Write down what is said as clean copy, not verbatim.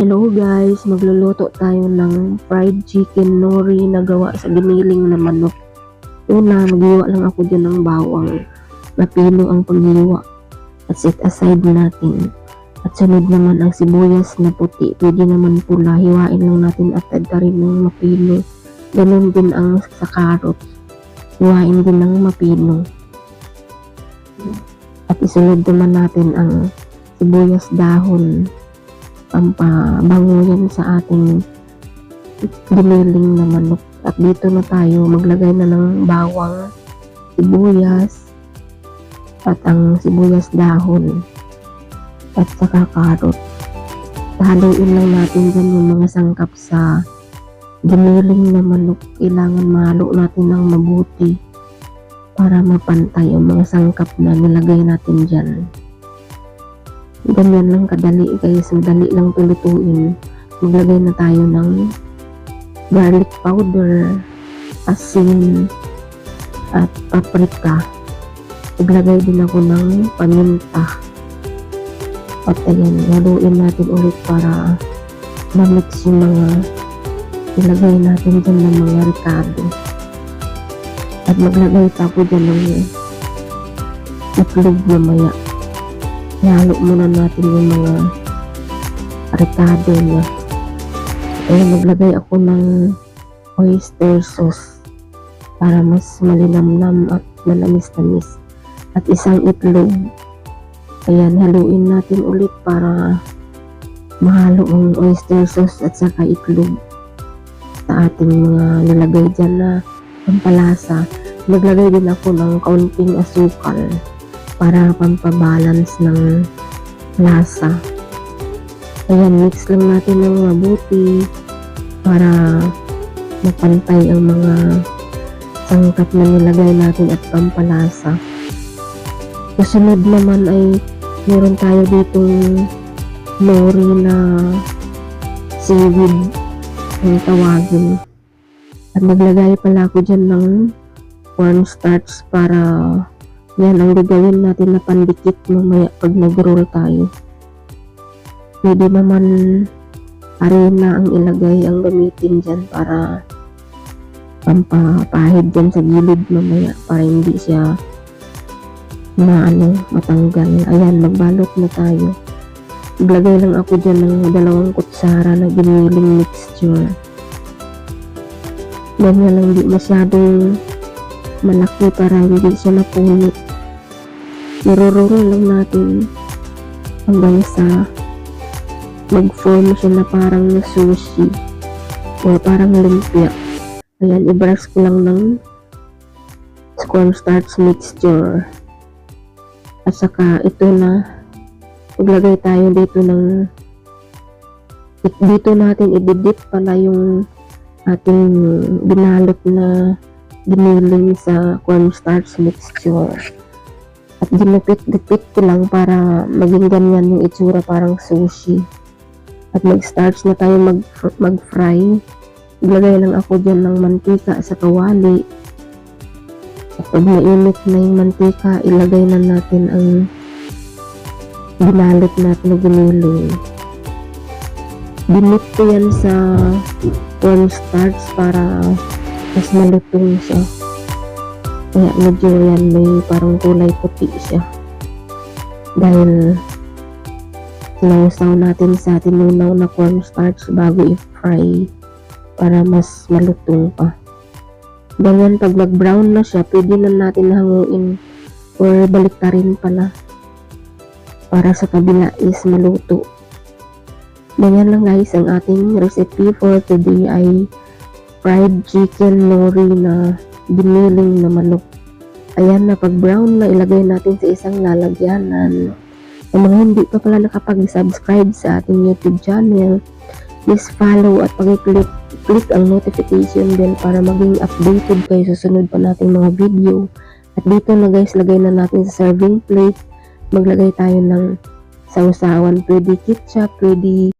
Hello guys, magluluto tayo ng fried chicken nori na gawa sa giniling na manok. Una, maghiwa lang ako dyan ng bawang. Mapino ang paghiwa at set aside natin. At sunod naman ang sibuyas na puti. Pwede naman pula, hiwain lang natin at tad rin ng mapino. Ganun din ang sa carrot. Hiwain din ng mapino. At isunod naman natin ang sibuyas dahon. Pampabango yan sa ating giniling na manok. At dito na tayo maglagay na ng bawang, sibuyas, at ang sibuyas dahon, at saka karot. Haluin lang natin dyan yung mga sangkap sa giniling na manok. Kailangan mahalo natin ng mabuti para mapantay ang mga sangkap na nilagay natin dyan. Ganyan lang kadali guys, madali lang tulutuin. Maglagay na tayo ng garlic powder, asin, at paprika. Maglagay din ako ng paminta. At ayan, haluin natin ulit para ma-mix yung mga ilagay natin dyan ng mga ricado. At maglagay pa ako dyan ng itlog mamaya. Ihalo muna natin yung mga ricado niya. Ayan, maglagay ako ng oyster sauce para mas malinamnam at manamis-namis. At isang itlog. Ayan, haluin natin ulit para mahalo ang oyster sauce at saka itlog sa ating mga nilagay dyan na pampalasa. Maglagay din ako ng kaunting asukal para pampabalance ng lasa. Ayan, mix lang natin ng mabuti para mapantay ang mga sangkap na nilagay natin at pampalasa. Kasunod naman ay meron tayo ditong nori na seaweed ang tawagin. At maglagay pala ako dyan ng cornstarch para yan ang gagawin natin na pandikit mamaya pag nag-roll tayo. Pwede naman harina ang ilagay, ang gamitin dyan para pampapahid dyan sa gilid mamaya para hindi siya matanggal. Ayan, magbalot na tayo. Maglagay lang ako dyan ng 2 kutsara na giniling mixture. Ganyan lang, hindi masyadong malaki para hindi siya napunit. Nirororo lang natin hanggang sa mag-form siya na parang sushi o parang lumpia. Ayan, i-brush ko lang ng cornstarch mixture. At saka ito na, maglagay tayo dito ng dito natin i-dip pala yung ating binalot na giniling sa cornstarch mixture. At ginupit-gupit ko lang para maging ganyan yung itsura parang sushi. At mag-starch na tayo mag-fry. Iglagay lang ako dyan ng mantika sa kawali. At pag mainit na yung mantika, ilagay na natin ang binalot natin na giniling. Binit ko yan sa cornstarch para mas malutong siya. Kaya medyo yan may parang kulay puti siya. Dahil sinausaw natin sa tinunaw na cornstarch bago i-fry para mas malutong pa. Ganyan, pag mag-brown na siya, pwede na natin hanguin or baliktarin pala para sa kabila is maluto. Ganyan lang guys ang ating recipe for today ay fried chicken nori na giniling na manok. Ayan na, pag brown na, ilagay natin sa isang lalagyanan. Ang mga hindi pa pala nakapag-subscribe sa ating YouTube channel, please follow at pag-click ang notification bell para maging updated kayo sa sunod pa nating mga video. At dito na guys, lagay na natin sa serving plate. Maglagay tayo ng sausawan. Pwede ketchup, pwede